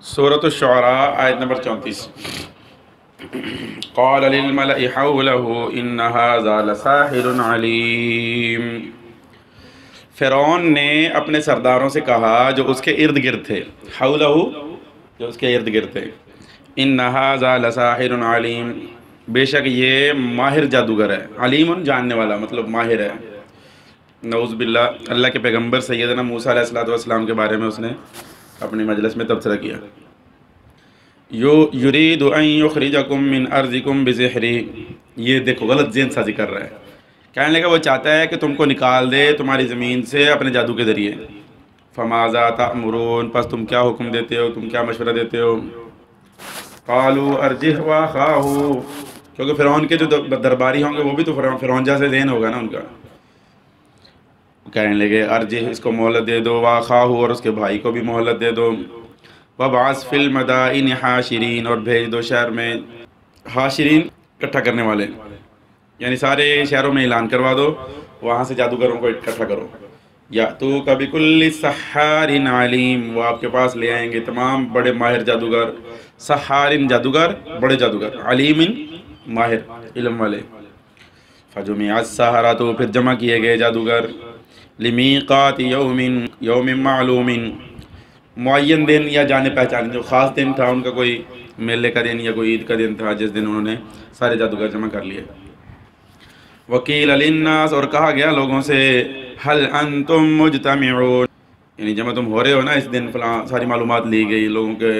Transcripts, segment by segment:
سورۃ الشعراء آیت نمبر 34۔ قال للملأ حوله ان هذا لساحر علیم۔ فرعون نے اپنے سرداروں سے کہا جو اس کے ارد گرد تھے، حولہ جو اس کے ارد گرد تھے، ان هذا لساحر علیم، بے شک یہ ماہر جادوگر ہے، علیم جاننے والا مطلب ماہر ہے۔ نعوذ باللہ، اللہ کے پیغمبر سیدنا موسیٰ علیہ السلام کے بارے میں اس نے اپنی مجلس میں تبصرہ کیا۔ یرید ان یخرجکم من ارضکم بسحرہ، یہ دیکھو غلط ذہن سازی کر رہا ہے، کہنے لگا وہ چاہتا ہے کہ تم کو نکال دے تمہاری زمین سے اپنے جادو کے ذریعے۔ فماذا تأمرون، پس تم کیا حکم دیتے ہو، تم کیا مشورہ دیتے ہو؟ قالوا ارجہ واخاہ، کیونکہ فرعون کے جو درباری ہوں گے وہ بھی تو فرعون جیسے ذہن ہوگا نا ان کا، کہنے لگے ارجہ، اس کو مہلت دے دو، واخاہ، اور اس کے بھائی کو بھی مہلت دے دو، وابعث فی المدائن حاشرین، اور بھیج دو شہر میں حاشرین اکٹھا کرنے والے، یعنی سارے شہروں میں اعلان کروا دو، وہاں سے جادوگروں کو اکٹھا کرو۔ یاتوک بکل سحار علیم، وہ آپ کے پاس لے آئیں گے تمام بڑے ماہر جادوگر، سحار جادوگر، بڑے جادوگر، علیم ماہر علم والے۔ فجمع السحرۃ، تو پھر جمع کیے گئے جادوگر، لمیقات یوم معلوم، معین دن یا جانے پہچانے، جو خاص دن تھا ان کا، کوئی میلے کا دن یا کوئی عید کا دن تھا جس دن انہوں نے سارے جادوگر جمع کر لیے۔ وقیل للناس، اور کہا گیا لوگوں سے، هل انتم مجتمعون، یعنی جمع تم ہو رہے ہو نا اس دن، فلاں ساری معلومات لی گئی، لوگوں کے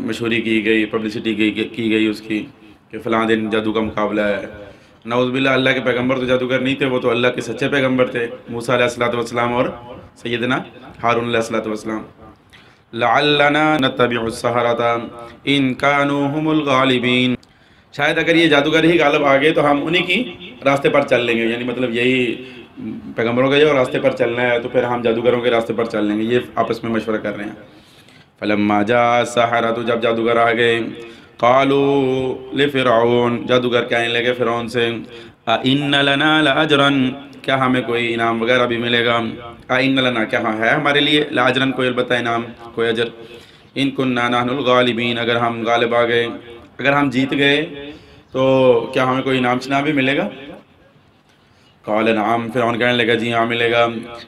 مشہوری کی گئی، پبلسٹی کی گئی اس کی کہ فلاں دن جادو کا مقابلہ ہے۔ نعوذ باللہ، اللہ کے پیغمبر تو جادوگر نہیں تھے، وہ تو اللہ کے سچے پیغمبر تھے، موسیٰ علیہ السلام اور سیدنا ہارون علیہ السلام۔ لعلنا نتبع السحرۃ ان كانوا هم الغالبین، شاید اگر یہ جادوگر ہی غالب آ گئے تو ہم انہی کی راستے پر چل لیں گے، یعنی مطلب یہی پیغمبروں کے جو راستے پر چلنا ہے تو پھر ہم جادوگروں کے راستے پر چل لیں گے، یہ آپس میں مشورہ کر رہے ہیں۔ فلما جاء السحرۃ، جب جادوگر آ گئے، قالوا لفرعون، جادوگر کہنے لگے فرعون سے، ان لنا لاجرا، کیا ہمیں کوئی انعام وغیرہ بھی ملے گا؟ ان لنا، کیا ہے ہمارے لیے، لاجرا کوئی البتہ انعام، کوئی اجر، ان کننا نحن الغالبین، اگر ہم غالب آ گئے، اگر ہم جیت گئے تو کیا ہمیں کوئی انعام شنام بھی ملے گا؟ قال نعم، فرعون کہنے لگا جی ہاں ملے گا۔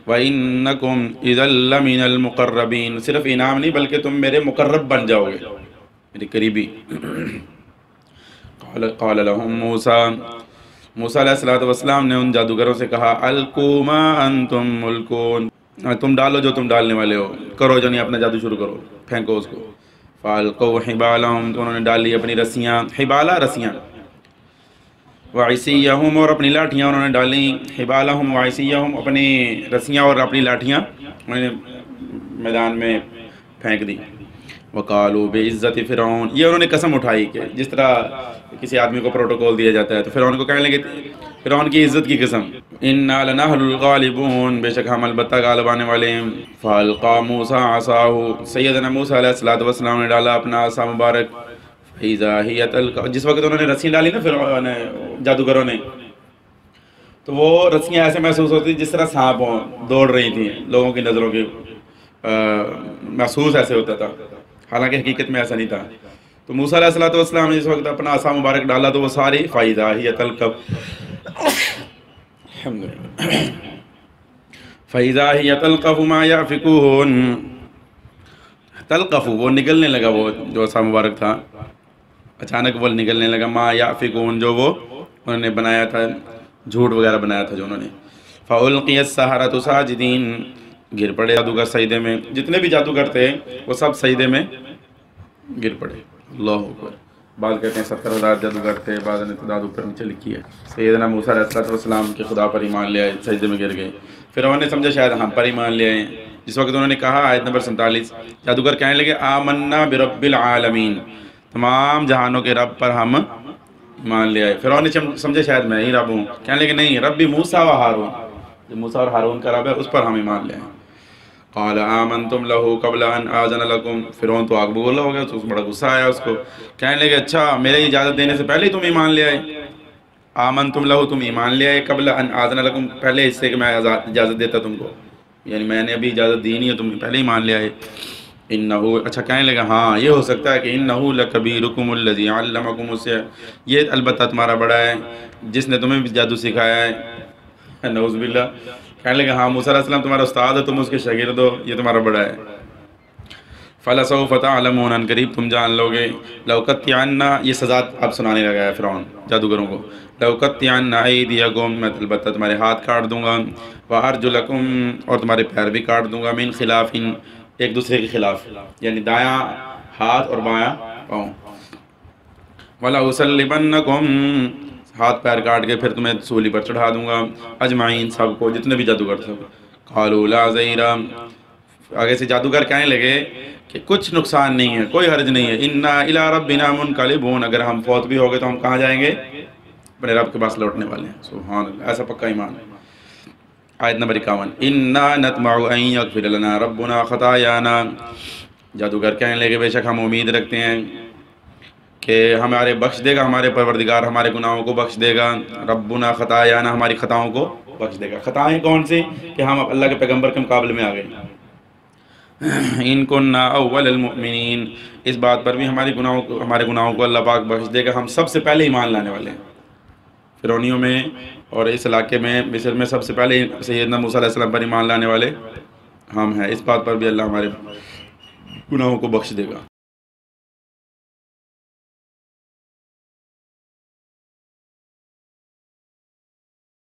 وَإِنَّكُمْ إِذًا لَّمِنَ الْمُقَرَّبِينَ، صرف انعام نہیں بلکہ تم میرے مقرب بن جاؤ گے، میری قریبی۔ قال لهم موسیٰ علیہ السلام نے ان جادوگروں سے کہا، القوا ما انتم ملکون، تم ڈالو جو تم ڈالنے والے ہو، کرو جو نہیں، اپنا جادو شروع کرو، پھینکو اس کو۔ فالقوا حبالهم، تو انہوں نے ڈال لی اپنی رسیاں، حبالہ رسیاں، وعصیہم، اور اپنی لاٹھیاں انہوں نے ڈالی، حبالہم وعصیہم، اپنی رسیاں اور اپنی لاٹھیاں انہوں نے میدان میں پھینک دی۔ وقالوا بعزت فرعون، یہ انہوں نے قسم اٹھائی کہ جس طرح کسی آدمی کو پروٹوکول دیا جاتا ہے تو فرعون کو کہنے لگے، فرعون کی عزت کی قسم، انا لنحن الغالبون، بے شک ہم البتہ غالب آنے والے ہیں۔ فالقى موسیٰ عصاہ، سیدنا موسیٰ علیہ السلام نے ڈالا اپنا عصا مبارک، فاذا هي تلقف، جس وقت انہوں نے رسیاں ڈالی نا فرعون جادوگروں نے، تو وہ رسیاں ایسے محسوس ہوتی جس طرح سانپ ہوں، دوڑ رہی تھیں، لوگوں کی نظروں کے محسوس ایسے ہوتا تھا، حالانکہ حقیقت میں ایسا نہیں تھا۔ تو موسیٰ علیہ السلام نے جس وقت اپنا عصا مبارک ڈالا تو وہ ساری فائدہ ہی تلقف، فَإِذَا هِيَ تَلْقَفُ مَا يَأْفِكُونَ، تلقف، وہ نگلنے لگا، وہ جو عصا مبارک تھا اچانک وہ نگلنے لگا، ما یافکون، جو وہ انہوں نے بنایا تھا، جھوٹ وغیرہ بنایا تھا جو انہوں نے۔ فَأُلْقِيَ السَّحَرَةُ سَاجِدِينَ، گر پڑے جادوگر سجدے میں، جتنے بھی جادوگر تھے وہ سب سجدے میں گر پڑے۔ اللہ اکبر، بعض کہتے ہیں 70,000 جادوگر تھے، بعض نے تعداد اوپر نیچے لکھی ہے۔ سیدنا موسیٰ علیہ السلام کے خدا پر ایمان لے آئے، سجدے میں گر گئے، فرعون نے سمجھا شاید ہم پر ایمان لے آئے، جس وقت انہوں نے کہا، آیت نمبر 47، جادوگر کہنے لگے، آمنا برب العالمین، تمام جہانوں کے رب پر ہم ایمان لے آئے۔ فرعون نے سمجھا شاید میں ہی رب ہوں، کہنے لگے نہیں، ربی موسیٰ و ہارون، جو موسیٰ اور ہارون کا رب ہے اس پر ہم ایمان لے آئے۔ قال آمنتم لہ قبل ان آذن لکم، فرعون تو آگ بگولا ہو گیا، تو بڑا غصہ آیا اس کو، کہنے لگے اچھا میرے اجازت دینے سے پہلے ہی تم ایمان لے آئے، آمنتم لہ، تم ایمان لے آئے، قبل ان آذن لکم، پہلے اس سے کہ میں اجازت دیتا تم کو، یعنی میں نے ابھی اجازت دی نہیں ہے، تم پہلے ایمان لے آئے۔ انہو، اچھا کہنے لگا ہاں یہ ہو سکتا ہے کہ انہو لکبیرکم الذی علمکم السحر، یہ البتہ تمہارا بڑا ہے جس نے تمہیں جادو سکھایا ہے، نعوذ باللہ۔ کہنے لگا ہاں موسیٰ علیہ السلام تمہارا استاد ہے، تم اس کے شاگرد ہو، یہ تمہارا بڑا ہے۔ فَلَسَوْفَ تَعْلَمُونَ، ان قریب تم جان لوگے، لَوْقَطِّعَنَّ، یہ سزا اب سنانے لگا ہے فرعون جادوگروں کو، لَوْقَطِّعَنَّ أَيْدِيَكُمْ، میں البتہ تمہارے ہاتھ کاٹ دوں گا، وَأَرْجُلَكُمْ، اور تمہارے پیر بھی کاٹ دوں گا، مِنْ خِلَافٍ، ایک دوسرے کے خلاف، یعنی دایاں ہاتھ اور بایاں پاؤں، وَلَأُصَلِّبَنَّكُمْ، ہاتھ پیر کاٹ کے پھر تمہیں سولی پر چڑھا دوں گا، اجمعین، سب کو، جتنے بھی جادوگر تھے۔ قالوا لا ضیر، آگے سے جادوگر کہنے لگے کہ کچھ نقصان نہیں ہے، کوئی حرج نہیں ہے، انا الی ربنا منقلبون، اگر ہم فوت بھی ہو گئے تو ہم کہاں جائیں گے؟ اپنے رب کے پاس لوٹنے والے ہیں۔ سبحان اللہ، ایسا پکا ایمان ہے۔ آیت نمبر 51، انا نطمع ان یغفر لنا ربنا خطایانا، جادوگر کہنے لگے بے شک ہم امید رکھتے ہیں کہ ہمارے بخش دے گا، ہمارے پروردگار ہمارے گناہوں کو بخش دے گا، ربنا خطایانا، ہماری خطاؤں کو بخش دے گا۔ خطائیں کون سی؟ کہ ہم اللہ کے پیغمبر کے مقابلے میں آ گئے۔ ان کننا اول المؤمنین، اس بات پر بھی ہمارے گناہوں کو اللہ پاک بخش دے گا، ہم سب سے پہلے ایمان لانے والے ہیں۔ فرعونیوں میں اور اس علاقے میں مصر میں سب سے پہلے سیدنا موسیٰ علیہ السلام پر ایمان لانے والے ہم ہیں، اس بات پر بھی اللہ ہمارے گناہوں کو بخش دے گا۔